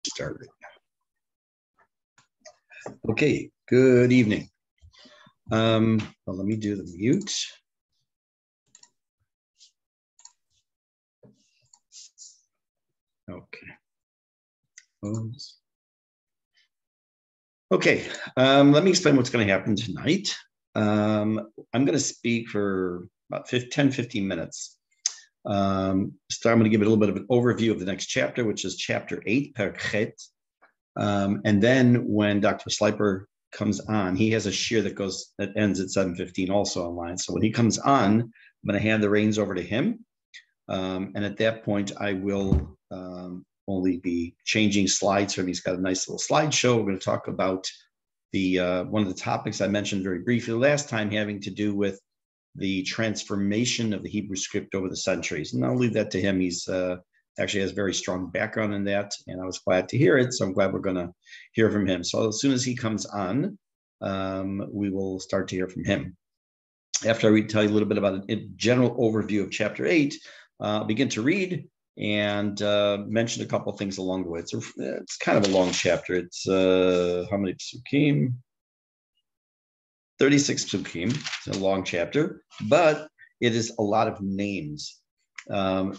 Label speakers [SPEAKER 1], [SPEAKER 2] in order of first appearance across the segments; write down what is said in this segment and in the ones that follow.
[SPEAKER 1] Started. Okay, good evening. Well, let me do the mute. Okay. Okay, let me explain what's going to happen tonight. I'm going to speak for about 10-15 minutes. I'm going to give it a little bit of an overview of the next chapter, which is chapter 8, Perek Chet. And then when Dr. Slyper comes on, he has a shir that ends at 7:15 also online. So when he comes on, I'm going to hand the reins over to him. And at that point, I will only be changing slides for him. He's got a nice little slideshow. We're going to talk about the one of the topics I mentioned very briefly last time, having to do with the transformation of the Hebrew script over the centuries. And I'll leave that to him. He's actually has very strong background in that, and I was glad to hear it. So I'm glad we're going to hear from him. So as soon as he comes on, we will start to hear from him. After I tell you a little bit about a general overview of chapter 8, I'll begin to read and mention a couple of things along the way. It's kind of a long chapter. It's how many psukim? 36 psukim. It's a long chapter, but it is a lot of names. On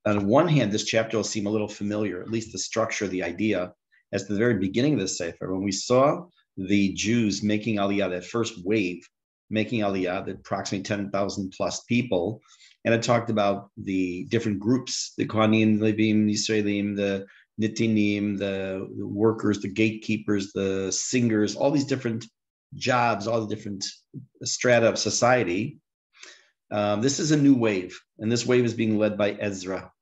[SPEAKER 1] one hand, this chapter will seem a little familiar, at least the structure, the idea, as the very beginning of the Sefer, when we saw the Jews making Aliyah, that first wave, making Aliyah, that approximately 10,000 plus people, and it talked about the different groups, the Kohanim, the Levim, the Yisraelim, the Nitinim, the workers, the gatekeepers, the singers, all these different jobs, all the different strata of society. This is a new wave, and this wave is being led by Ezra,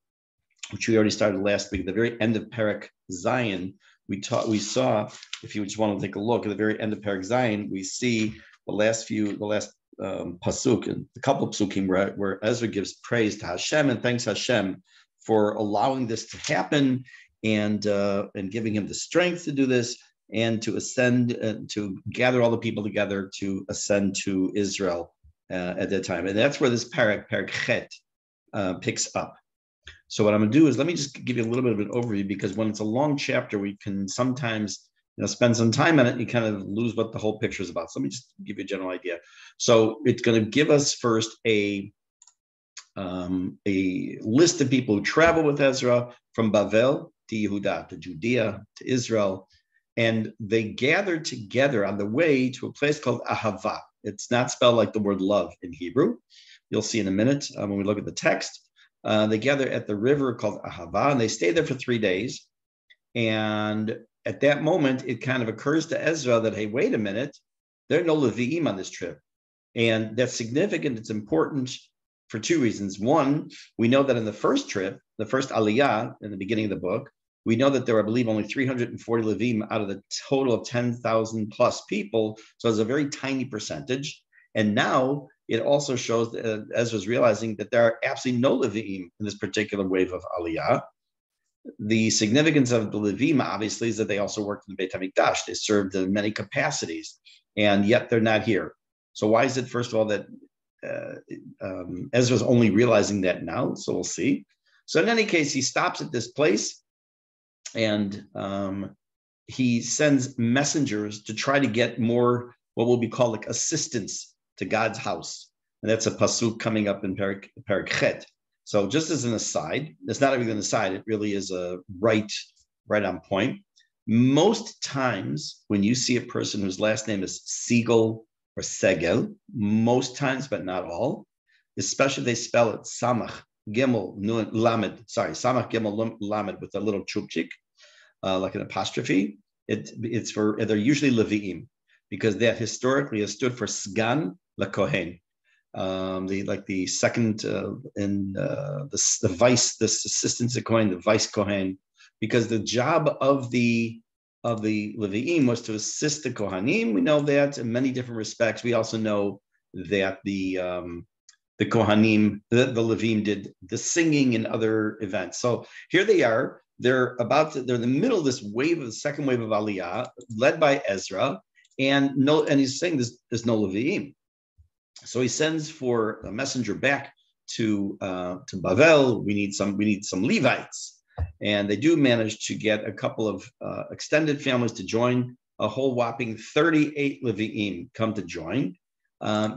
[SPEAKER 1] which we already started last week. At the very end of Perek Zion, we saw, if you just want to take a look, at the very end of Perek Zion, we see the last pasuk, and a couple of psukim where Ezra gives praise to Hashem and thanks Hashem for allowing this to happen and giving him the strength to do this and to ascend, to gather all the people together to ascend to Israel at that time. And that's where this Perek Chet picks up. So what I'm going to do is let me just give you a little bit of an overview, because when it's a long chapter, we can sometimes spend some time on it, and you kind of lose what the whole picture is about. So let me just give you a general idea. So it's going to give us first a list of people who travel with Ezra from Bavel to Yehuda, to Judea, to Israel, and they gathered together on the way to a place called Ahava. It's not spelled like the word love in Hebrew. You'll see in a minute when we look at the text. They gather at the river called Ahava, and they stay there for 3 days. And at that moment, it kind of occurs to Ezra that, hey, wait a minute, there are no Levi'im on this trip. And that's significant. It's important for two reasons. One, we know that in the first trip, the first Aliyah in the beginning of the book, we know that there are, I believe, only 340 Levim out of the total of 10,000 plus people. So it's a very tiny percentage. And now it also shows that Ezra's realizing that there are absolutely no Levim in this particular wave of Aliyah. The significance of the Levim, obviously, is that they also worked in the Beit HaMikdash. They served in many capacities, and yet they're not here. So why is it, first of all, that Ezra's only realizing that now? So we'll see. So in any case, he stops at this place, and he sends messengers to try to get more, what will be called like assistance to God's house. And that's a pasuk coming up in Perek Chet. So just as an aside, it's not even an aside, it really is a right on point. Most times when you see a person whose last name is Siegel or Segel, most times, but not all, especially they spell it Samach Gimel Nun Lamed, Samach Gimel Lamed with a little chupchik, like an apostrophe. They're usually Levi'im, because that historically has stood for Sgan LaKohen. The second in the vice, this assistant to Kohen, the vice Kohen, because the job of the Levi'im was to assist the Kohanim. We know that in many different respects. We also know that the Kohanim, the Levim, did the singing and other events. So here they are. They're in the middle of this wave, of the second wave of Aliyah, led by Ezra, and he's saying there's no Levi'im. So he sends for a messenger back to Bavel. We need some Levites. And they do manage to get a couple of extended families to join. A whole whopping 38 Levi'im come to join.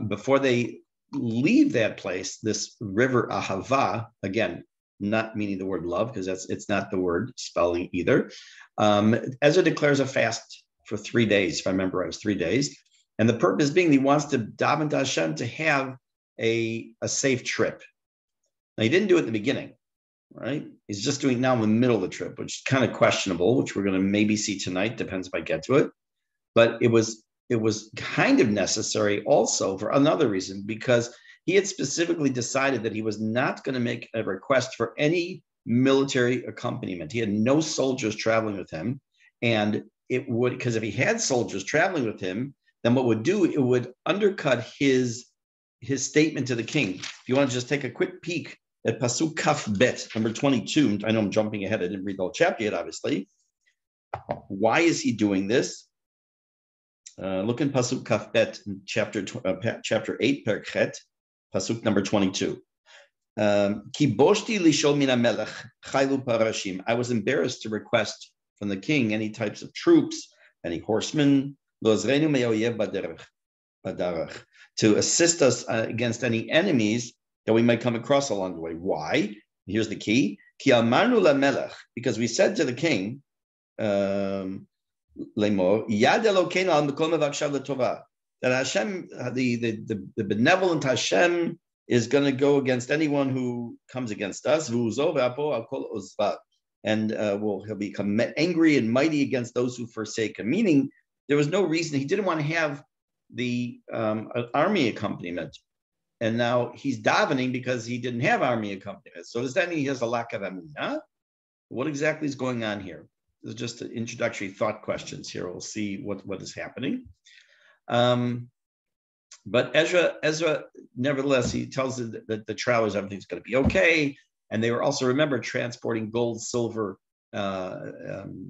[SPEAKER 1] Before they leave that place, this river Ahava, again, not meaning the word love, because it's not the word spelling either. Ezra declares a fast for 3 days, if I remember right, it was 3 days. And the purpose being he wants to daven to Hashem to have a safe trip. Now, he didn't do it in the beginning, right? He's just doing it now in the middle of the trip, which is kind of questionable, which we're going to maybe see tonight, depends if I get to it. But it was kind of necessary also for another reason, because he had specifically decided that he was not going to make a request for any military accompaniment. He had no soldiers traveling with him. And it would, because if he had soldiers traveling with him, then what would do, it would undercut his statement to the king. If you want to just take a quick peek at Pasuk Kaf Bet, number 22. I know I'm jumping ahead. I didn't read the whole chapter yet, obviously. Why is he doing this? Look in Pasuk Kaf Bet, chapter 8, Perek Chet, Pasuk number 22. Ki boshti lisho min hamelech chaylu parashim. I was embarrassed to request from the king any types of troops, any horsemen, lo azreinu me'oyev badarach, to assist us against any enemies that we might come across along the way. Why? Here's the key. Ki amarnu lamelech, because we said to the king, lemor yad Elokeinu al mikol mevakshav letovah, that Hashem, the benevolent Hashem, is going to go against anyone who comes against us, and he'll become angry and mighty against those who forsake him. Meaning, there was no reason, he didn't want to have the army accompaniment. And now he's davening because he didn't have army accompaniment. So does that mean he has a lack of emunah? What exactly is going on here? This is just an introductory thought questions here. We'll see what is happening. But Ezra, nevertheless, he tells that the travelers, everything's going to be okay. And they were also, remember, transporting gold, silver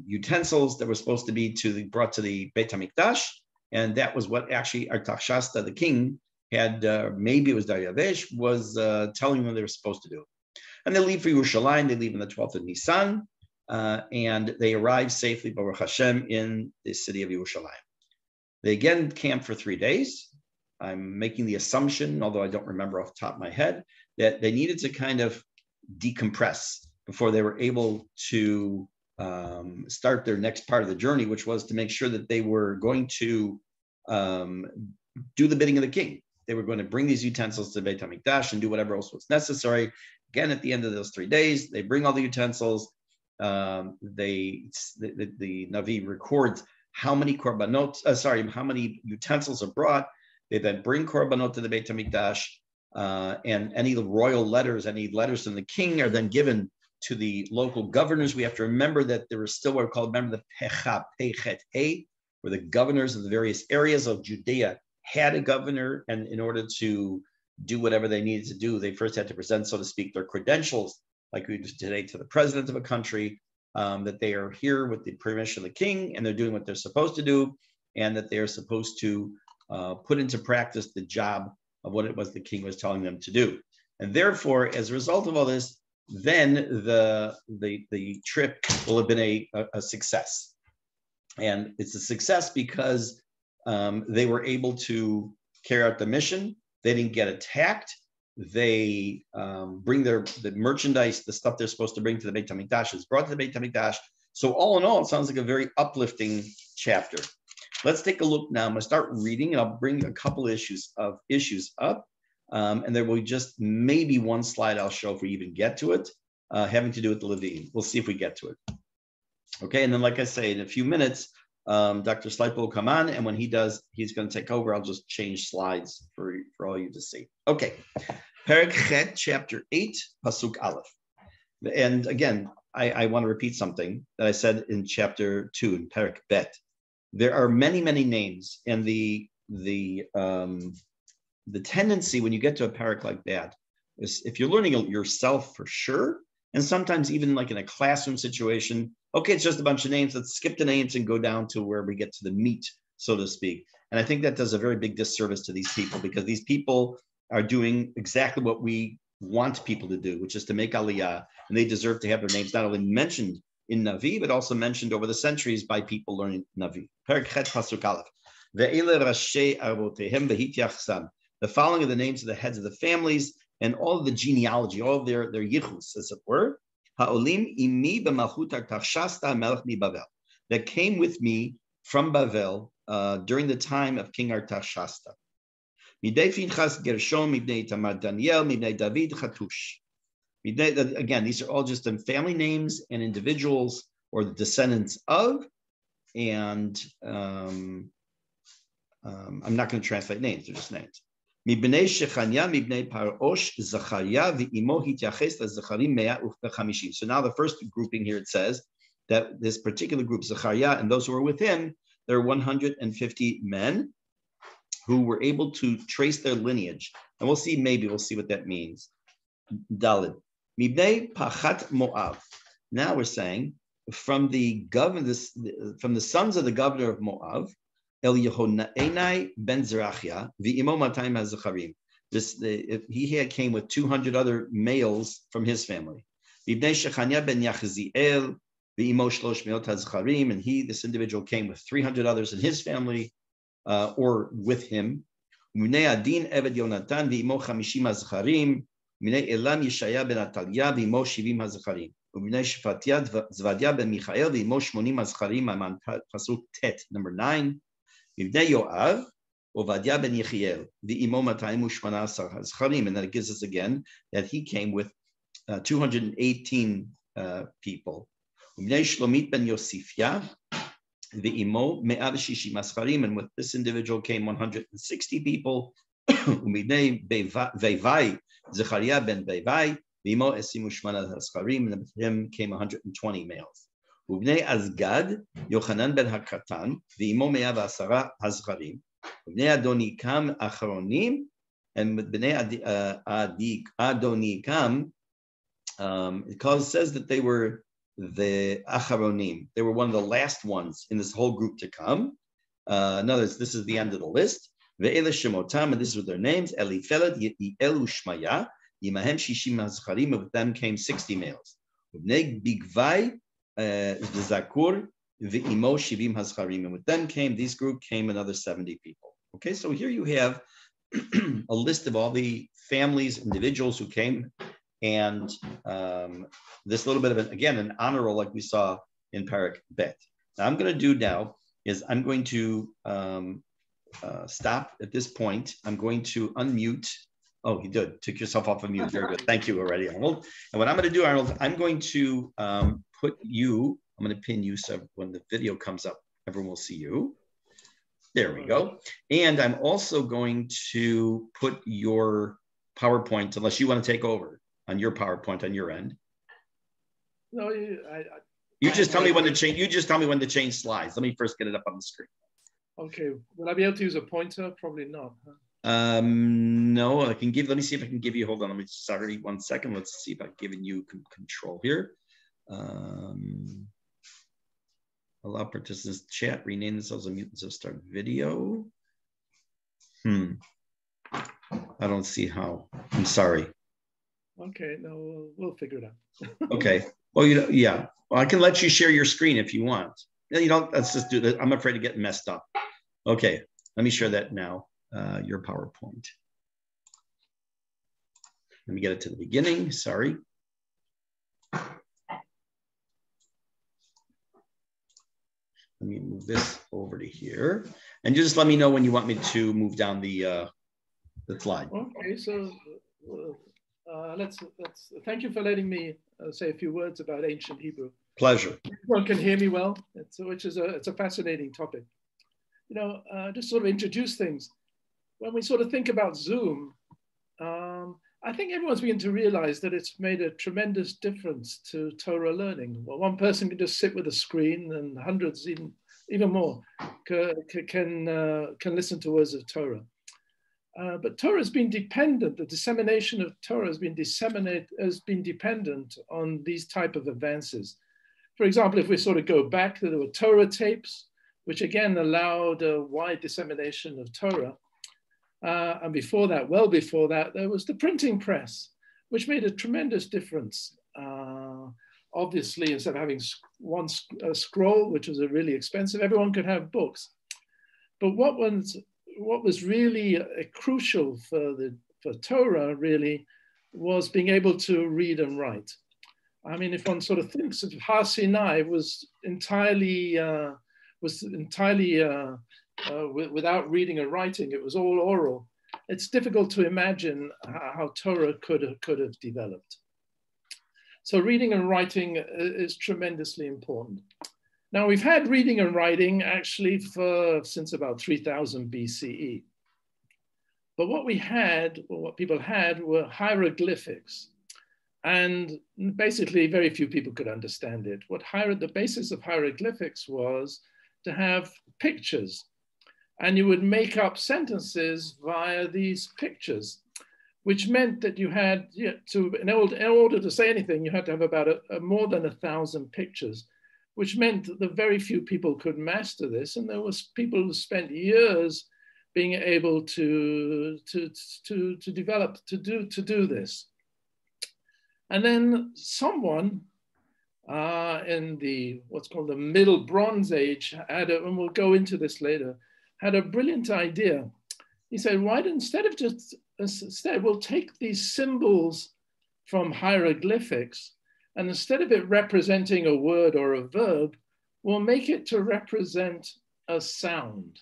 [SPEAKER 1] utensils that were supposed to be brought to the Beit HaMikdash. And that was what actually Artaxerxes, the king, had, maybe it was Dariavesh, was telling them they were supposed to do. And they leave for Yerushalayim. They leave on the 12th of Nisan. And they arrive safely, Baruch Hashem, in the city of Yerushalayim. They again camp for 3 days. I'm making the assumption, although I don't remember off the top of my head, that they needed to kind of decompress before they were able to start their next part of the journey, which was to make sure that they were going to do the bidding of the king. They were going to bring these utensils to Beit HaMikdash and do whatever else was necessary. Again, at the end of those 3 days, they bring all the utensils. The Navi records how many how many utensils are brought. They then bring korbanot to the Beit HaMikdash, and any royal letters, any letters from the king are then given to the local governors. We have to remember that there was still what are called, remember the Pechet He, where the governors of the various areas of Judea had a governor, and in order to do whatever they needed to do, they first had to present, so to speak, their credentials, like we do today to the president of a country, that they are here with the permission of the king, and they're doing what they're supposed to do, and that they are supposed to put into practice the job of what it was the king was telling them to do. And therefore, as a result of all this, then the trip will have been a success. And it's a success because they were able to carry out the mission. They didn't get attacked. They bring the merchandise, the stuff they're supposed to bring to the Beit HaMikdash is brought to the Beit HaMikdash. So all in all, it sounds like a very uplifting chapter. Let's take a look now. I'm going to start reading, and I'll bring a couple issues up, and there will be just maybe one slide I'll show if we even get to it, having to do with the Levine. We'll see if we get to it. Okay, and then like I say, in a few minutes, Dr. Slyper will come on, and when he does, he's going to take over. I'll just change slides for all you to see. Okay, Perek Chet, chapter 8, Pasuk Aleph. And again, I want to repeat something that I said in chapter 2, in Perek Bet. There are many, many names, and the tendency when you get to a parak like that is, if you're learning it yourself for sure, and sometimes even like in a classroom situation, okay, it's just a bunch of names. Let's skip the names and go down to where we get to the meat, so to speak. And I think that does a very big disservice to these people, because these people are doing exactly what we want people to do, which is to make Aliyah, and they deserve to have their names not only mentioned in Navi, but also mentioned over the centuries by people learning Navi. The following are the names of the heads of the families and all of the genealogy, all of their yichus, as it were. That came with me from Bavel during the time of King Artashasta. Again, these are all just family names and individuals or the descendants of, and I'm not going to translate names, they're just names. So now the first grouping here, it says that this particular group, Zechariah and those who were with him, there are 150 men who were able to trace their lineage. And we'll see what that means. Dalid. Mibnei Pachat Moab. Now we're saying from the sons of the governor of Moab, El Yehonaenai ben Zerachia, v'imo matayim hazacharim. He came with 200 other males from his family. Mibnei Shechania ben Yachziel, v'imo shlosh meot hazacharim, and this individual came with 300 others in his family, or with him. Mibnei Adin Eved Yonatan, v'imo chamishim hazacharim. Mibnei Elam Yeshaya ben Atalia, v'imo shivim hazacharim. Mibnei Shefatia Zvadia ben Michael, v'imo shmonim hazacharim. I'm on pasuk tet, number 9. Mibnei Yoav, Ovadia ben Yechiel, v'imo matayim u'shmana asar hazacharim. And then it gives us again that he came with 218 people. Mibnei Shlomit ben Yosifia, v'imo me'ah v'shishim hazacharim. And with this individual came 160 people. Mibnei Vevai, Zechariah ben Vevai, v'imo esim u'shmana hazacharim. And with him came 120 males. Ubnei Azgad, Yochanan ben Hakatan, v'imo me'ah v'asara hazacharim. Ubnei Adonikam acharonim, and bnei Adonikam, it says that they were the acharonim. They were one of the last ones in this whole group to come. In other words, this is the end of the list. Ve'ele shemotam, and this was their names: Elifeled, Yeiel, Ushmaya, Yimahem shishim hazacharim. With them came 60 males. Ubnei Bigvai, the Zakur, v'imo shivim hazacharim, and with them these group came another 70 people. Okay, so here you have a list of all the families, individuals who came, and this little bit of an honor roll like we saw in Parak Bet. Now I'm going to do now is I'm going to stop at this point. I'm going to unmute. Oh, you did. Took yourself off of mute. Very good. Thank you already, Arnold. And what I'm going to do, Arnold, I'm going to I'm going to pin you so when the video comes up, everyone will see you. There we go. And I'm also going to put your PowerPoint, unless you want to take over on your PowerPoint on your end.
[SPEAKER 2] No,
[SPEAKER 1] you just tell me when to change. You just tell me when to change slides. Let me first get it up on the screen.
[SPEAKER 2] Okay. Will I be able to use a pointer? Probably not. Huh?
[SPEAKER 1] No, let me see if I can give you, hold on, sorry, 1 second. Let's see if I've given you control here. Allow participants to chat, rename themselves, unmute themselves, start video. I don't see how. I'm sorry.
[SPEAKER 2] Okay, no, we'll figure it out.
[SPEAKER 1] Okay. Well, yeah. Well, I can let you share your screen if you want. You don't. Let's just do that. I'm afraid of getting messed up. Okay. Let me share that now. Your PowerPoint. Let me get it to the beginning. Sorry. Let me move this over to here, and you just let me know when you want me to move down the slide.
[SPEAKER 2] Okay, so let's thank you for letting me say a few words about ancient Hebrew.
[SPEAKER 1] Pleasure.
[SPEAKER 2] Everyone can hear me well, it's a fascinating topic. Just sort of introduce things. When we sort of think about Zoom, I think everyone's beginning to realize that it's made a tremendous difference to Torah learning. Well, one person can just sit with a screen, and hundreds, even more, can listen to words of Torah. But Torah has been dependent. The dissemination of Torah has been dependent on these type of advances. For example, if we sort of go back, there were Torah tapes, which again allowed a wide dissemination of Torah. And before that, well before that, there was the printing press. which made a tremendous difference. Obviously, instead of having one scroll, which was really expensive, everyone could have books. But what was really crucial for Torah really was being able to read and write. I mean, if one sort of thinks of Har Sinai was entirely without reading and writing, it was all oral. It's difficult to imagine how Torah could have developed. So reading and writing is tremendously important. Now we've had reading and writing actually since about 3000 BCE. But what we had, or what people had, were hieroglyphics. And basically very few people could understand it. The basis of hieroglyphics was to have pictures. And you would make up sentences via these pictures, which meant that you had in order to say anything, you had to have about more than 1,000 pictures, which meant that the very few people could master this. And there was people who spent years being able to develop, to do this. And then someone in what's called the Middle Bronze Age and we'll go into this later, had a brilliant idea. He said, why instead we'll take these symbols from hieroglyphics, and instead of it representing a word or a verb, we'll make it to represent a sound.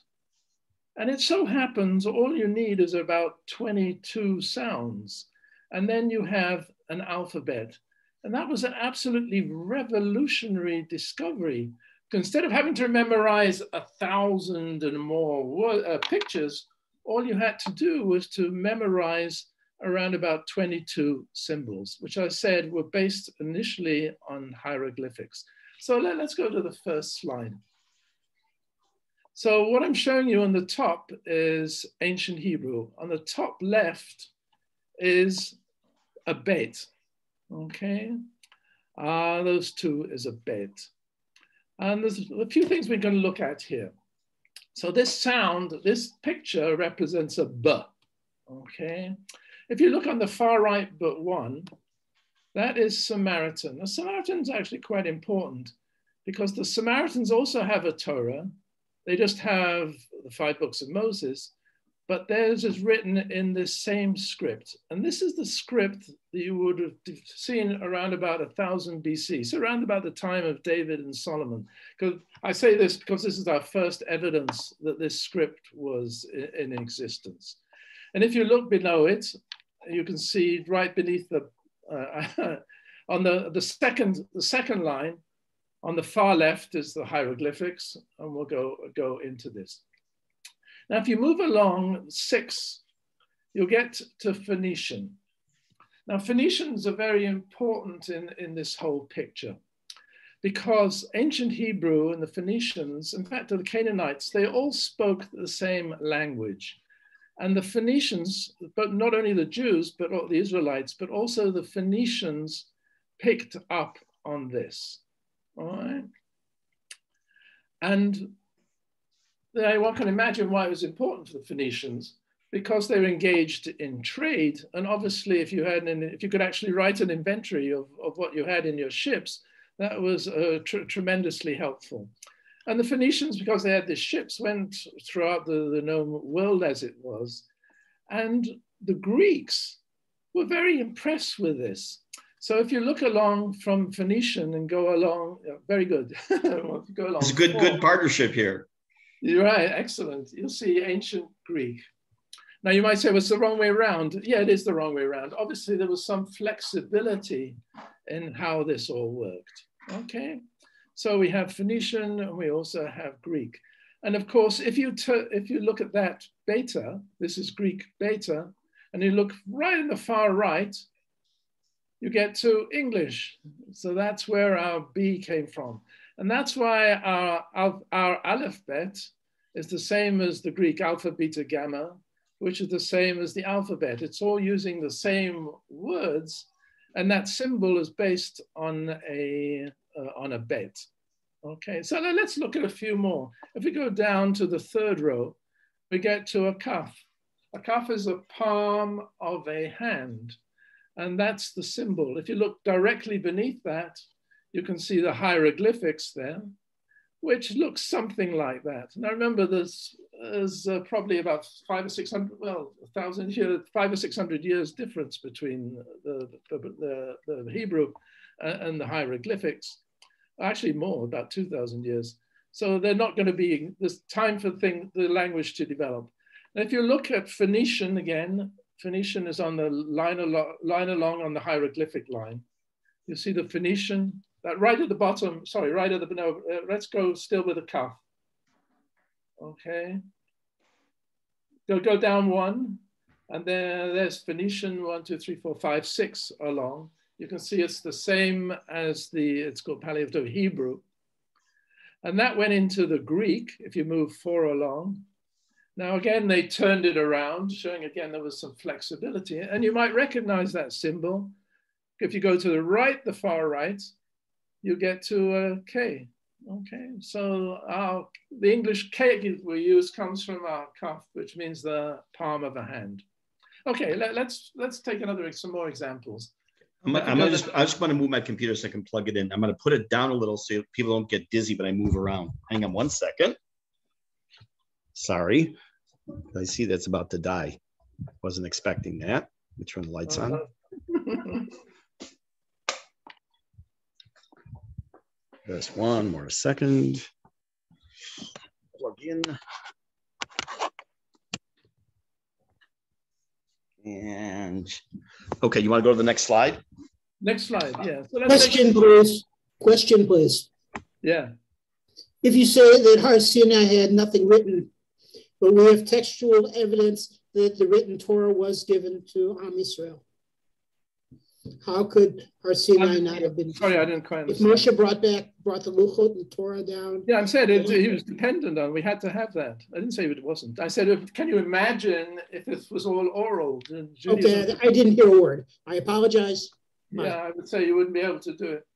[SPEAKER 2] And it so happens all you need is about 22 sounds. And then you have an alphabet. And that was an absolutely revolutionary discovery. Instead of having to memorize 1,000 and more pictures, all you had to do was to memorize around about 22 symbols, which I said were based initially on hieroglyphics. So let's go to the first slide. So what I'm showing you on the top is ancient Hebrew. On the top left is a bet, okay? Those two is a bet. And there's a few things we're going to look at here. So this picture represents a B, okay? If you look on the far right but one, that is Samaritan. The Samaritan's actually quite important because the Samaritans also have a Torah. They just have the 5 books of Moses, but theirs is written in this same script. And this is the script that you would have seen around about 1000 BC, so around about the time of David and Solomon. Because I say this because this is our first evidence that this script was in existence. And if you look below it, you can see right beneath on the second line, on the far left is the hieroglyphics, and we'll go into this. Now, if you move along 6, you'll get to Phoenician. Now, Phoenicians are very important in this whole picture because ancient Hebrew and the Phoenicians, in fact, the Canaanites, they all spoke the same language. And the Phoenicians, but not only the Jews, but the Israelites, but also the Phoenicians picked up on this. All right. And one can imagine why it was important for the Phoenicians, because they were engaged in trade. And obviously, if you could actually write an inventory of what you had in your ships, that was tremendously helpful. And the Phoenicians, because they had these ships, went throughout the known world as it was. And the Greeks were very impressed with this. So if you look along from Phoenician and go along, very good. Well, go along,
[SPEAKER 1] it's a good partnership here.
[SPEAKER 2] You're right, excellent. You'll see ancient Greek. Now you might say, well, it's the wrong way around. Yeah, it is the wrong way around. Obviously, there was some flexibility in how this all worked, okay? So we have Phoenician and we also have Greek. And of course, if you look at that beta, this is Greek beta, and you look right in the far right, you get to English. So that's where our B came from. And that's why our alphabet is the same as the Greek alpha, beta, gamma, which is the same as the alphabet. It's all using the same words, and that symbol is based on a bet. Okay, so now let's look at a few more. If we go down to the 3rd row, we get to a kaf. A kaf is a palm of a hand. And that's the symbol. If you look directly beneath that, you can see the hieroglyphics there, which looks something like that. And I remember there's probably about 500 or 600, well, 1,000 years, 500 or 600 years difference between the Hebrew and the hieroglyphics. Actually more, about 2,000 years. So they're not going to be, there's time for the language to develop. And if you look at Phoenician again, Phoenician is on the line along on the hieroglyphic line. You see the Phoenician, that right at the bottom, sorry, right at the, no, let's go still with the kaf. Okay. Go down one, and then there's Phoenician, 1, 2, 3, 4, 5, 6 along. You can see it's the same as it's called Paleo-Hebrew. And that went into the Greek, if you move 4 along. Now, again, they turned it around, showing again there was some flexibility. And you might recognize that symbol. If you go to the right, the far right, you get to a K. Okay, so the English K we use comes from our kaf, which means the palm of a hand. Okay, let's take some more examples.
[SPEAKER 1] I just want to move my computer so I can plug it in. I'm going to put it down a little so people don't get dizzy, but I move around. Hang on one second. Sorry. I see that's about to die. Wasn't expecting that. Let me turn the lights on. Just one more second. Plug in. And okay, you want to go to the next slide?
[SPEAKER 2] Next slide, yeah. So
[SPEAKER 3] question, please. Question, please.
[SPEAKER 2] Yeah.
[SPEAKER 3] If you say that Har Sinai had nothing written, but we have textual evidence that the written Torah was given to Am Yisrael, how could Har Sinai not have been?
[SPEAKER 2] Sorry, I didn't quite understand.
[SPEAKER 3] If Moshe brought the Luchot and Torah down.
[SPEAKER 2] Yeah, I said he was dependent on. We had to have that. I didn't say it wasn't. I said, can you imagine if this was all oral?
[SPEAKER 3] Okay, I didn't hear a word. I apologize.
[SPEAKER 2] Yeah, I would say you wouldn't be able to do it.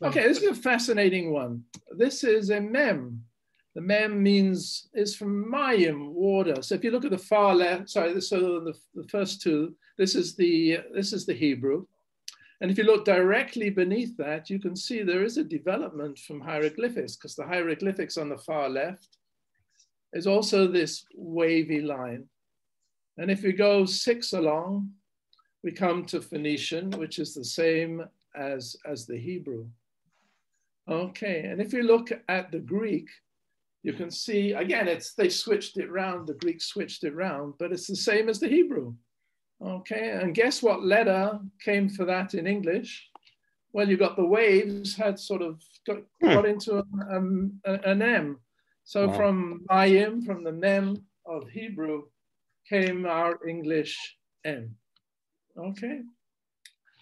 [SPEAKER 2] Okay, this is a fascinating one. This is a mem. The mem is from mayim, water. So if you look at the far left, sorry, so the first two, this is the Hebrew. And if you look directly beneath that, you can see there is a development from hieroglyphics, because the hieroglyphics on the far left is also this wavy line. And if we go 6 along, we come to Phoenician, which is the same as the Hebrew. Okay, and if you look at the Greek, you can see, again, they switched it around, the Greek switched it around, but it's the same as the Hebrew. Okay, and guess what letter came for that in English? Well, you got the waves had sort of got into an M. So wow. From Mayim, from the Mem of Hebrew, came our English M. Okay,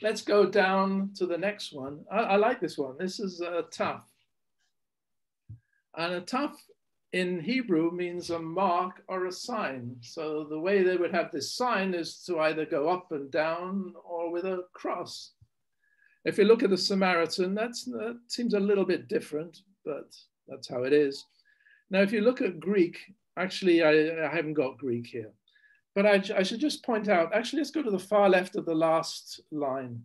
[SPEAKER 2] let's go down to the next one. I like this one. This is a taf. And a taf in Hebrew means a mark or a sign. So the way they would have this sign is to either go up and down or with a cross. If you look at the Samaritan, that seems a little bit different, but that's how it is. Now, if you look at Greek, actually, I haven't got Greek here, but I should just point out, actually, let's go to the far left of the last line.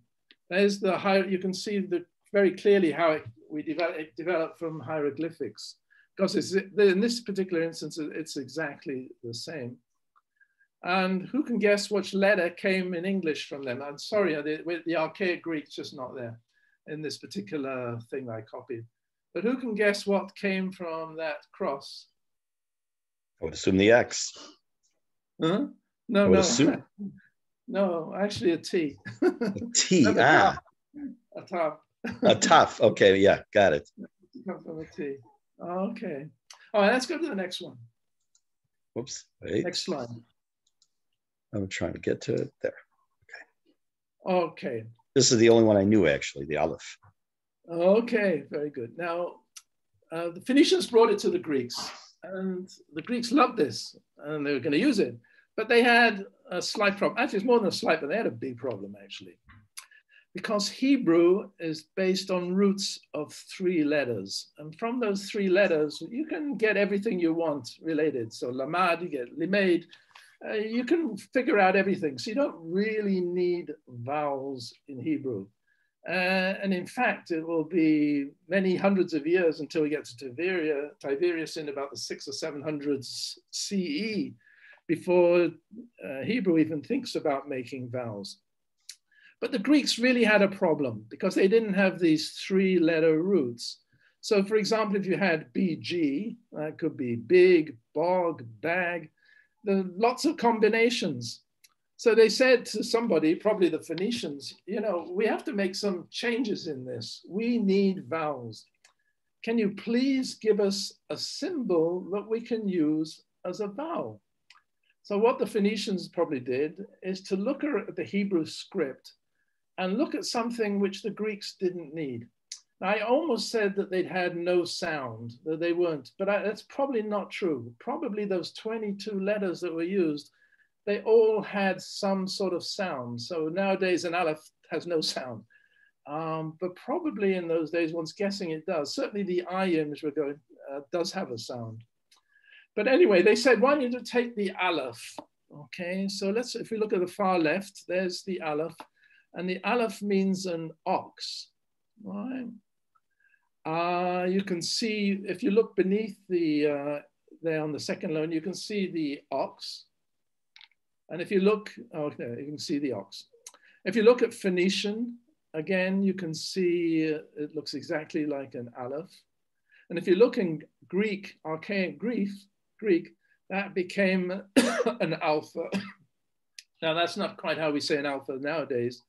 [SPEAKER 2] There's you can see very clearly how it developed from hieroglyphics. Because in this particular instance, it's exactly the same. And who can guess which letter came in English from them? I'm sorry, the archaic Greek's just not there in this particular thing I copied. But who can guess what came from that cross?
[SPEAKER 1] I would assume the X.
[SPEAKER 2] Huh? No. No, actually a T.
[SPEAKER 1] A T, A
[SPEAKER 2] taf.
[SPEAKER 1] A taf, okay, yeah, got it.
[SPEAKER 2] It comes from a T. Okay. All right, let's go to the next one.
[SPEAKER 1] Whoops, wait.
[SPEAKER 2] Next slide.
[SPEAKER 1] I'm trying to get to it there.
[SPEAKER 2] Okay. Okay.
[SPEAKER 1] This is the only one I knew, actually, the Aleph.
[SPEAKER 2] Okay, very good. Now, the Phoenicians brought it to the Greeks, and the Greeks loved this, and they were going to use it. But they had a slight problem. Actually, it's more than a slight, but they had a big problem, actually. Because Hebrew is based on roots of 3 letters. And from those 3 letters, you can get everything you want related. So lamad, you get limaid, you can figure out everything. So you don't really need vowels in Hebrew. And in fact, it will be many hundreds of years until we get to Tiberius in about the 600s or 700s CE before Hebrew even thinks about making vowels. But the Greeks really had a problem because they didn't have these 3-letter roots. So for example, if you had BG, that could be big, bog, bag, there are lots of combinations. So they said to somebody, probably the Phoenicians, you know, we have to make some changes in this. We need vowels. Can you please give us a symbol that we can use as a vowel? So what the Phoenicians probably did is to look at the Hebrew script and look at something which the Greeks didn't need. I almost said that they'd had no sound, that they weren't, but that's probably not true. Probably those 22 letters that were used, they all had some sort of sound. So nowadays an aleph has no sound, but probably in those days, one's guessing it does. Certainly the ayin, which we're going, does have a sound. But anyway, they said, why don't you take the aleph? Okay, so if we look at the far left, there's the aleph, and the aleph means an ox, right? You can see, if you look beneath there on the second line, you can see the ox. And if you look, okay, you can see the ox. If you look at Phoenician, again, you can see it looks exactly like an aleph. And if you look in Greek, archaic Greek, that became an alpha. Now that's not quite how we say an alpha nowadays,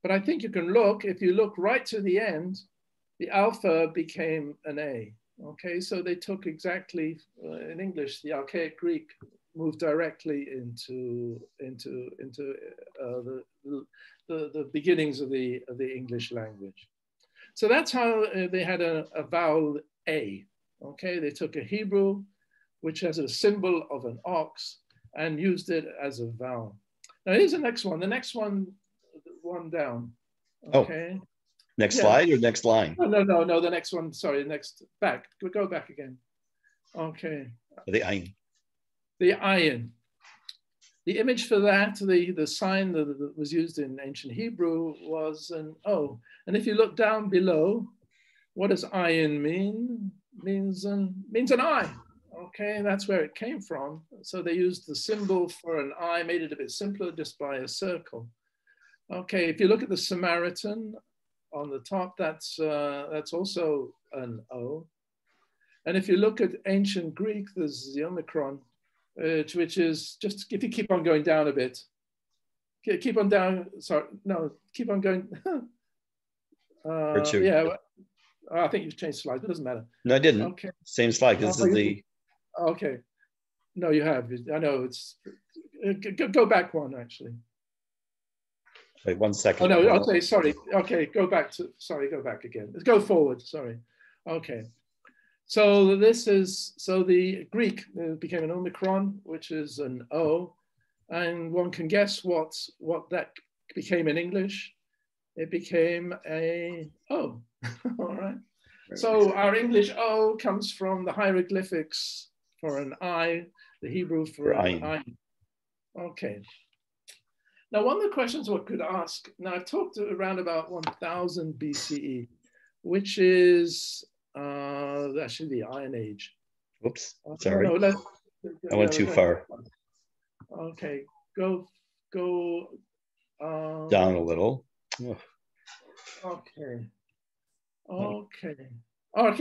[SPEAKER 2] but I think you can look, if you look right to the end, the alpha became an A. Okay, so they took exactly, in English, the archaic Greek moved directly into the beginnings of the English language. So that's how they had a vowel A. Okay, they took a Hebrew, which has a symbol of an ox, and used it as a vowel. Now here's the next one. The next one down. Okay.
[SPEAKER 1] Oh, next slide or next line?
[SPEAKER 2] No, the next one. Sorry, next back. Go back again. Okay.
[SPEAKER 1] The ayin.
[SPEAKER 2] The ayin. The image for that, the sign that was used in ancient Hebrew was an O. And if you look down below, what does ayin mean? Means an eye. Okay, that's where it came from. So they used the symbol for an eye, made it a bit simpler just by a circle. Okay, if you look at the Samaritan on the top, that's also an O. And if you look at ancient Greek, there's the Omicron, which is just, if you keep on going down a bit, keep on down, sorry, no, keep on going. Yeah, I think you've changed slides, but it doesn't matter.
[SPEAKER 1] No, I didn't.
[SPEAKER 2] Okay.
[SPEAKER 1] Same slide. This is the.
[SPEAKER 2] Okay. No, you have. I know it's. Go back one, actually.
[SPEAKER 1] Wait 1 second.
[SPEAKER 2] Oh, no, okay, sorry. Okay, go back again. Let's go forward, sorry. Okay. So the Greek became an Omicron, which is an O, and one can guess what that became in English. It became a O. All right. So our English O comes from the hieroglyphics for an I, the Hebrew for an I. Okay. Now, one of the questions one could ask, now I've talked around about 1000 BCE, which is actually the Iron Age.
[SPEAKER 1] Whoops, sorry. I went too far.
[SPEAKER 2] Okay, go
[SPEAKER 1] down a little.
[SPEAKER 2] Okay,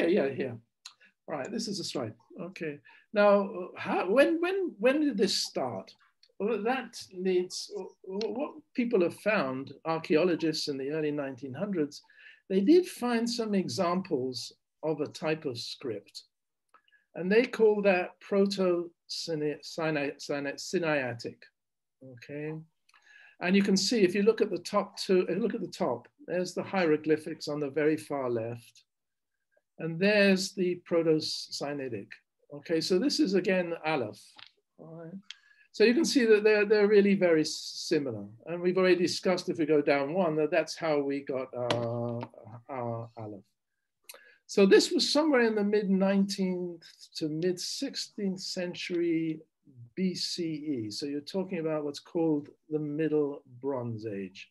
[SPEAKER 2] yeah, here. All right, this is a slide. Okay, now when did this start? Well, that needs, what people have found, archaeologists in the early 1900s, they did find some examples of a type of script. And they call that Proto-Cyanitic, okay? And you can see, if you look at the top there's the hieroglyphics on the very far left. And there's the Proto-Cyanitic, okay? So this is, again, Aleph, all right? So you can see that they're really very similar. And we've already discussed, if we go down one, that's how we got our Aleph. So this was somewhere in the mid-19th to mid-16th century BCE. So you're talking about what's called the Middle Bronze Age.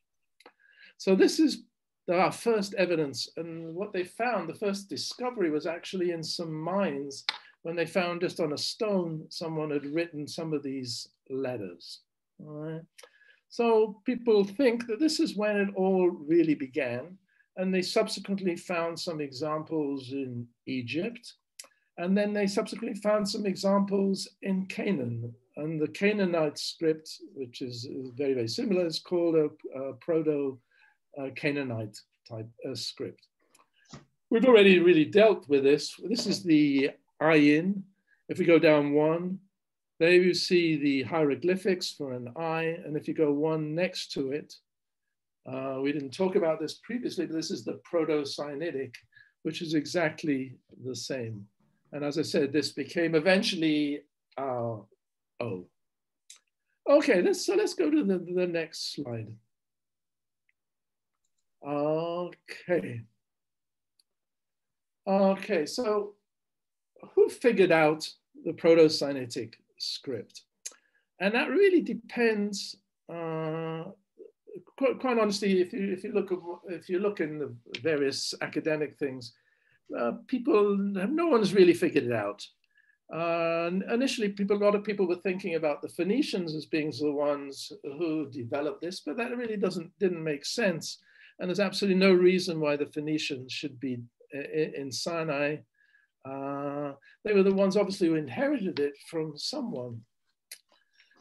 [SPEAKER 2] So this is our first evidence. And what they found, the first discovery was actually in some mines when they found just on a stone, someone had written some of these letters. All right. So people think that this is when it all really began. And they subsequently found some examples in Egypt. And then they subsequently found some examples in Canaan. And the Canaanite script, which is very, very similar, is called a Proto-Canaanite type script. We've already really dealt with this. This is the ayin. If we go down one, there you see the hieroglyphics for an eye. And if you go one next to it, we didn't talk about this previously, but this is the Proto-Cyanitic, which is exactly the same. And as I said, this became eventually our O. Okay, let's go to the next slide. Okay, so who figured out the Proto-Cyanitic script? And that really depends, quite honestly, if you look in the various academic things, no one's really figured it out. Initially, a lot of people were thinking about the Phoenicians as being the ones who developed this, but that really didn't make sense. And there's absolutely no reason why the Phoenicians should be in Sinai. They were the ones obviously who inherited it from someone.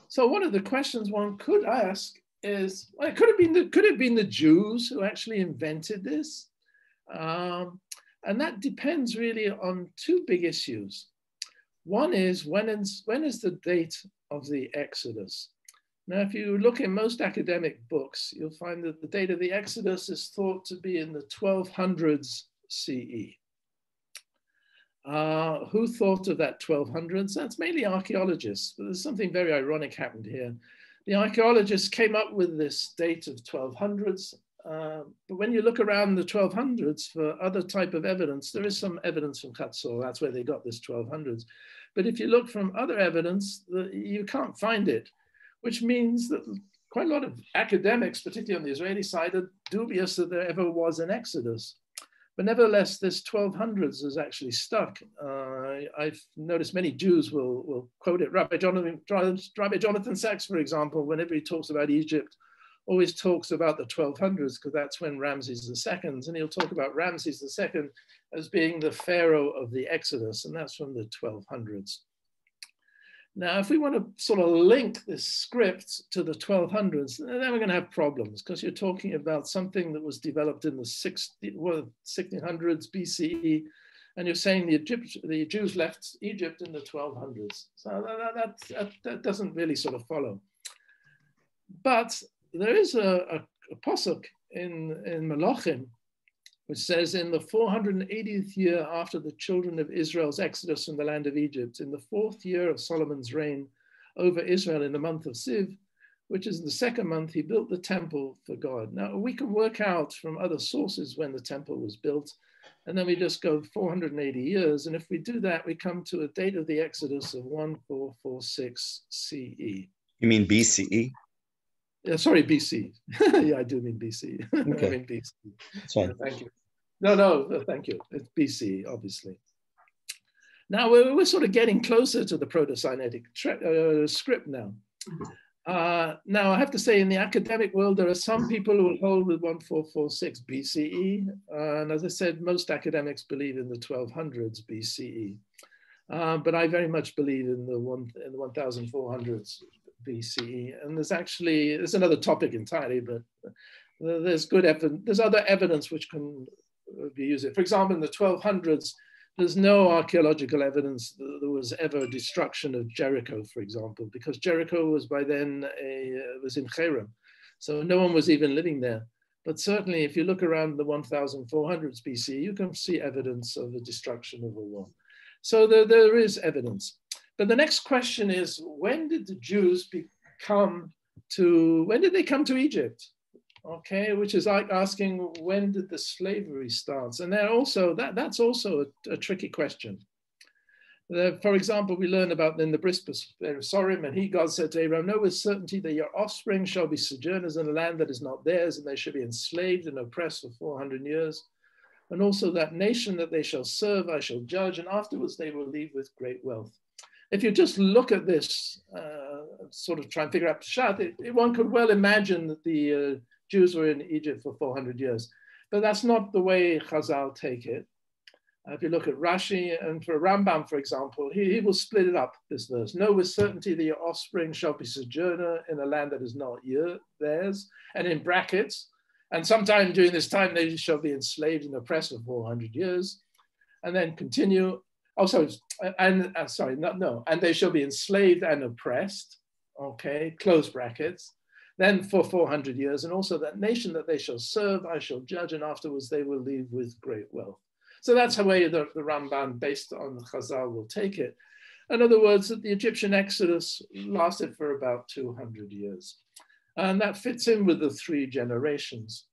[SPEAKER 2] So one of the questions one could ask is, well, could it have been the Jews who actually invented this? And that depends really on two big issues. One is when is the date of the Exodus? Now, if you look in most academic books, you'll find that the date of the Exodus is thought to be in the 1200s CE. Who thought of that 1200s? That's mainly archaeologists, but there's something very ironic happened here. The archaeologists came up with this date of 1200s, but when you look around the 1200s for other type of evidence, there is some evidence from Chatzor, that's where they got this 1200s. But if you look from other evidence, you can't find it, which means that quite a lot of academics, particularly on the Israeli side, are dubious that there ever was an Exodus. But nevertheless, this 1200s is actually stuck. I've noticed many Jews will quote it. Rabbi Jonathan Sachs, for example, whenever he talks about Egypt, always talks about the 1200s because that's when Ramses II, and he'll talk about Ramses II as being the pharaoh of the Exodus, and that's from the 1200s. Now, if we want to sort of link this script to the 1200s, then we're going to have problems because you're talking about something that was developed in the 1600s BCE, and you're saying the Jews left Egypt in the 1200s. So that doesn't really sort of follow. But there is a pasuk in Malachim, which says, in the 480th year after the children of Israel's exodus from the land of Egypt, in the 4th year of Solomon's reign over Israel in the month of Siv, which is the 2nd month, he built the temple for God. Now, we can work out from other sources when the temple was built, and then we just go 480 years. And if we do that, we come to a date of the Exodus of 1446 CE. You
[SPEAKER 1] mean BCE?
[SPEAKER 2] Sorry, BC. Yeah, I do mean BC.
[SPEAKER 1] Okay.
[SPEAKER 2] I mean BC.
[SPEAKER 1] That's fine.
[SPEAKER 2] Thank you. No, thank you. It's BC, obviously. Now we're sort of getting closer to the Proto-Cyanitic script now. Now I have to say, in the academic world, there are some people who will hold with 1446 BCE, and as I said, most academics believe in the 1200s BCE. But I very much believe in the 1400s. BCE, and there's another topic entirely, but there's other evidence which can be used. For example, in the 1200s, there's no archaeological evidence that there was ever a destruction of Jericho, for example, because Jericho was by then was in Cherem, so no one was even living there. But certainly, if you look around the 1400s BC, you can see evidence of the destruction of a wall. So there is evidence. But the next question is, when did the Jews come to Egypt? Okay, which is like asking, when did the slavery start? And that's also a tricky question. For example, we learn about in the Brispus Sorim, and God said to Abraham, know with certainty that your offspring shall be sojourners in a land that is not theirs, and they shall be enslaved and oppressed for 400 years. And also that nation that they shall serve, I shall judge, and afterwards they will leave with great wealth. If you just look at this, sort of try and figure out Peshat, one could well imagine that the Jews were in Egypt for 400 years. But that's not the way Chazal take it. If you look at Rashi and for Rambam, for example, he will split it up, this verse. Know with certainty that your offspring shall be sojourner in a land that is not theirs, and in brackets, and sometime during this time they shall be enslaved and oppressed for 400 years. And then continue, and they shall be enslaved and oppressed, okay, close brackets, then for 400 years, and also that nation that they shall serve, I shall judge, and afterwards they will leave with great wealth. So that's how the Ramban, based on Chazal, will take it. In other words, that the Egyptian exodus lasted for about 200 years. And that fits in with the 3 generations.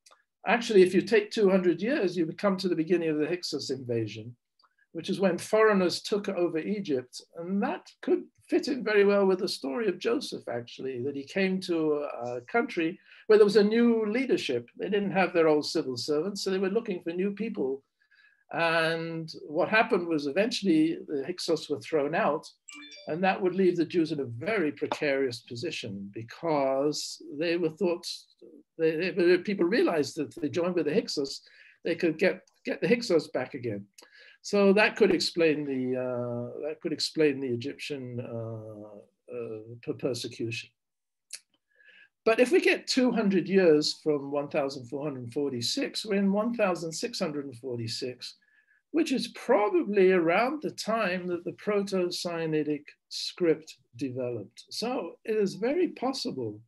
[SPEAKER 2] Actually, if you take 200 years, you come to the beginning of the Hyksos invasion, which is when foreigners took over Egypt. And that could fit in very well with the story of Joseph, actually, that he came to a country where there was a new leadership. They didn't have their old civil servants, so they were looking for new people. And what happened was eventually the Hyksos were thrown out, and that would leave the Jews in a very precarious position because they were thought, people realized that if they joined with the Hyksos, they could get the Hyksos back again. So that could explain the Egyptian persecution. But if we get 200 years from 1446, we're in 1646, which is probably around the time that the Proto-Cyanitic script developed. So it is very possible,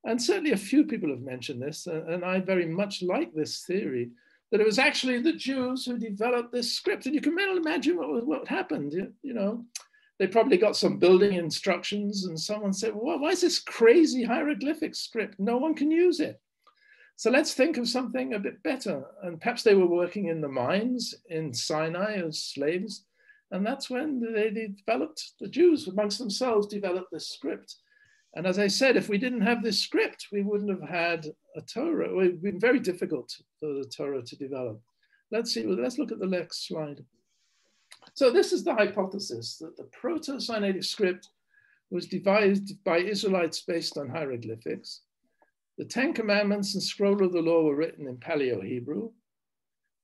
[SPEAKER 2] and certainly a few people have mentioned this, and I very much like this theory, that it was actually the Jews who developed this script. And you can well imagine what happened, you know. They probably got some building instructions and someone said, well, why is this crazy hieroglyphic script? No one can use it. So let's think of something a bit better. And perhaps they were working in the mines in Sinai as slaves. And that's when they developed, the Jews amongst themselves developed this script. And as I said, if we didn't have this script, we wouldn't have had a Torah. It would have been very difficult for the Torah to develop. Let's look at the next slide. So this is the hypothesis that the Proto-Cyanitic script was devised by Israelites based on hieroglyphics. The 10 Commandments and Scroll of the Law were written in Paleo-Hebrew.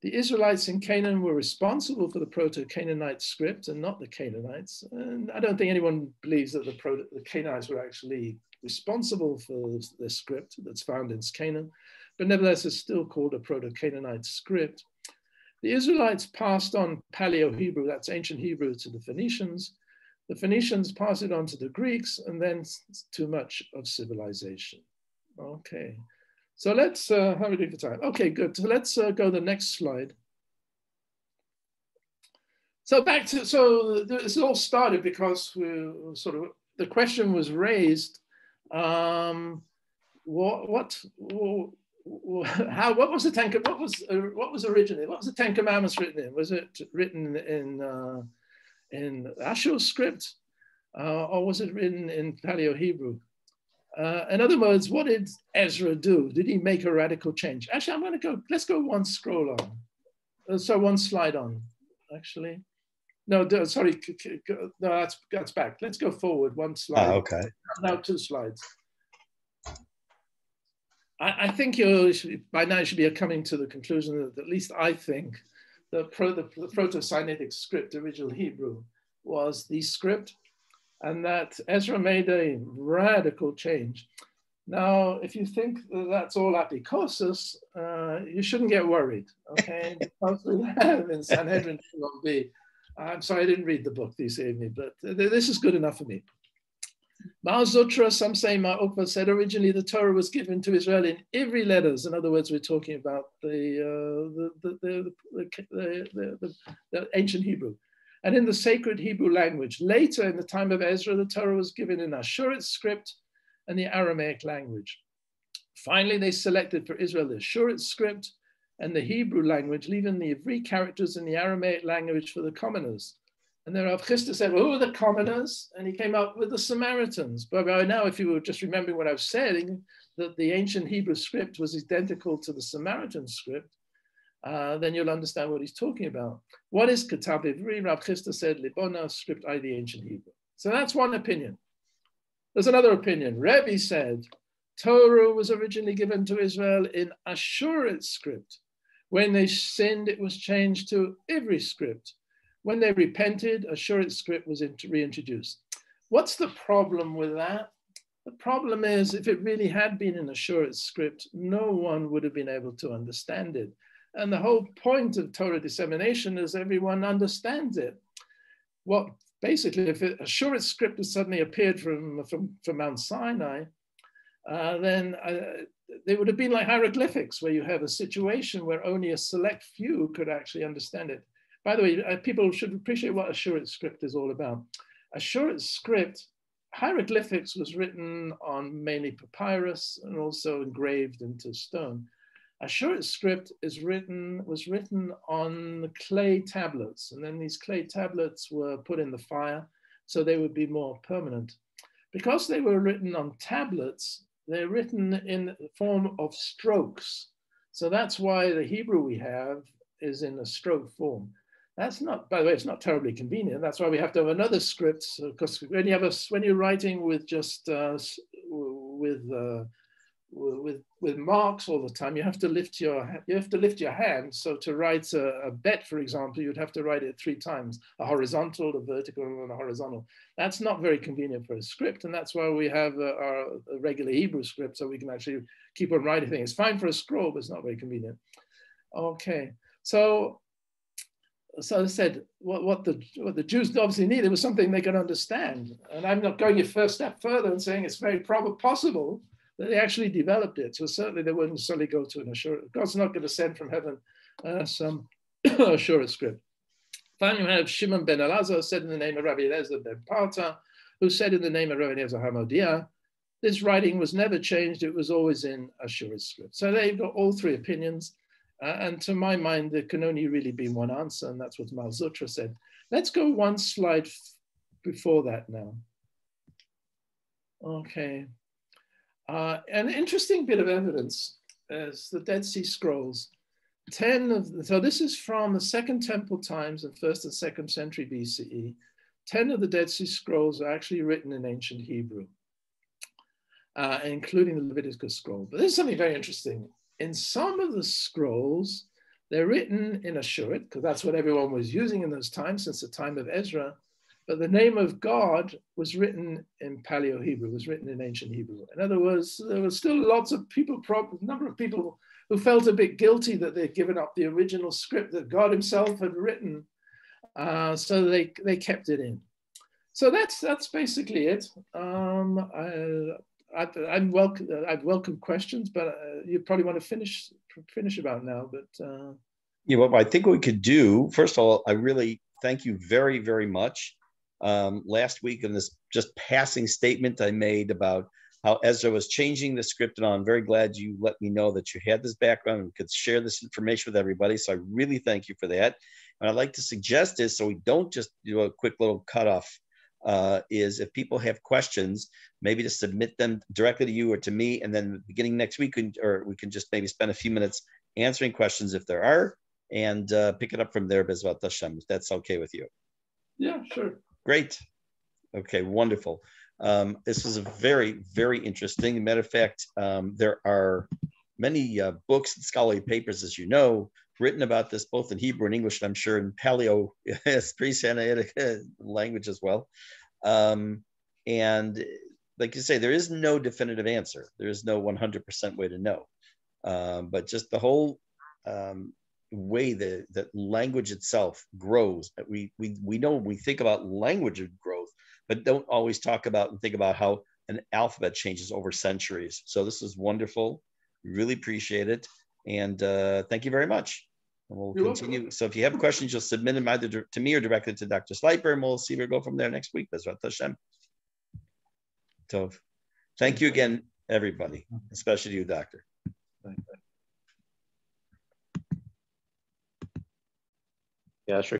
[SPEAKER 2] The Israelites in Canaan were responsible for the Proto-Canaanite script and not the Canaanites. And I don't think anyone believes that the Canaanites were actually responsible for the script that's found in Canaan, but nevertheless it's still called a Proto-Canaanite script. The Israelites passed on Paleo-Hebrew, that's ancient Hebrew, to the Phoenicians. The Phoenicians passed it on to the Greeks, and then too much of civilization. Okay, so let's, how are we doing for time? Okay, good, so let's go to the next slide. So this all started because the question was raised, what was the Ten? What was originally? What was the 10 Commandments written in? Was it written in Ashur script, or was it written in Paleo-Hebrew? In other words, what did Ezra do? Did he make a radical change? Actually, I'm going to go. Let's go one scroll on. So one slide on. Actually, no. Sorry, no. That's back. Let's go forward one slide.
[SPEAKER 1] Okay.
[SPEAKER 2] Now 2 slides. I think by now you should be coming to the conclusion that at least I think the Proto-Cyanitic script, original Hebrew, was the script, and that Ezra made a radical change. Now, if you think that that's all apikosis, you shouldn't get worried, okay? Because we have in Sanhedrin 1b. I'm sorry I didn't read the book this evening, but this is good enough for me. Ma'al Zutra, some say Ma'okva, said originally the Torah was given to Israel in Ivri letters. In other words, we're talking about the ancient Hebrew, and in the sacred Hebrew language. Later, in the time of Ezra, the Torah was given in Ashurit script and the Aramaic language. Finally, they selected for Israel the Ashurit script and the Hebrew language, leaving the Ivri characters in the Aramaic language for the commoners. And then Rav Chisda said, well, who are the commoners? And he came up with the Samaritans. But by now, if you were just remembering what I was saying, that the ancient Hebrew script was identical to the Samaritan script, then you'll understand what he's talking about. What is Katav Ivri? Rav Chisda said, Libona, script I, the ancient Hebrew. So that's one opinion. There's another opinion. Rebbe said, Torah was originally given to Israel in Ashurit script. When they sinned, it was changed to Ivri script. When they repented, Ashurit script was reintroduced. What's the problem with that? The problem is, if it really had been in Ashurit script, no one would have been able to understand it. And the whole point of Torah dissemination is everyone understands it. What basically, if Ashurit script has suddenly appeared from Mount Sinai, then they would have been like hieroglyphics, where you have a situation where only a select few could actually understand it. By the way, people should appreciate what Ashurit script is all about. Ashurit script, hieroglyphics was written on mainly papyrus and also engraved into stone. Ashurit script was written on clay tablets, and then these clay tablets were put in the fire, so they would be more permanent. Because they were written on tablets, they're written in the form of strokes. So that's why the Hebrew we have is in a stroke form. That's not, by the way, it's not terribly convenient. That's why we have to have another script, because when you're writing with just with marks all the time, you have to lift your hand. So to write a bet, for example, you'd have to write it 3 times: a horizontal, a vertical, and a horizontal. That's not very convenient for a script, and that's why we have our regular Hebrew script, so we can actually keep on writing things. It's fine for a scroll, but it's not very convenient. Okay, so as I said, what the Jews obviously needed was something they could understand. And I'm not going a first step further and saying it's very possible that they actually developed it. So certainly they wouldn't necessarily go to an Ashurit. God's not going to send from heaven some Ashurit script. Finally, we have Shimon ben Elazar said in the name of Rabbi Eliezer ben Parta, who said in the name of Rabbi Eliezer HaModia, this writing was never changed. It was always in Ashurit script. So they've got all 3 opinions. And to my mind, there can only really be one answer, and that's what Malzutra said. Let's go one slide before that now. Okay. An interesting bit of evidence is the Dead Sea Scrolls. So this is from the Second Temple times in 1st and 2nd century BCE. 10 of the Dead Sea Scrolls are actually written in ancient Hebrew, including the Leviticus scroll. But this is something very interesting. In some of the scrolls, they're written in Ashurit, because that's what everyone was using in those times, since the time of Ezra. But the name of God was written in Paleo-Hebrew, was written in ancient Hebrew. In other words, there were still lots of people, a number of people who felt a bit guilty that they'd given up the original script that God himself had written. So they kept it in. So that's basically it. I'd welcome questions, but you probably want to finish about now. But
[SPEAKER 1] yeah, well, I think what we could do, first of all, I really thank you very, very much. Last week in this just passing statement I made about how Ezra was changing the script, and I'm very glad you let me know that you had this background and could share this information with everybody. So I really thank you for that. And I'd like to suggest this, so we don't just do a quick little cutoff, is if people have questions, maybe to submit them directly to you or to me, and then beginning next week, we can just maybe spend a few minutes answering questions if there are, and pick it up from there, Bezrat Hashem, if that's okay with you.
[SPEAKER 2] Yeah, sure.
[SPEAKER 1] Great. Okay, wonderful. This was a very, very interesting. Matter of fact, there are many books and scholarly papers, as you know, written about this, both in Hebrew and English, and I'm sure in Paleo, pre-Sinaitic language as well. And like you say, there is no definitive answer. There is no 100% way to know. But just the whole way that language itself grows. We know when we think about language of growth, but don't always talk about and think about how an alphabet changes over centuries. So this is wonderful. Really appreciate it. And thank you very much. And we'll continue. Welcome. So if you have questions, you'll submit them either to me or directly to Dr. Slyper, and we'll see where we go from there next week. Bezrat Hashem. Tov. Thank you again, everybody, especially you, Doctor.
[SPEAKER 4] Yeah, sure.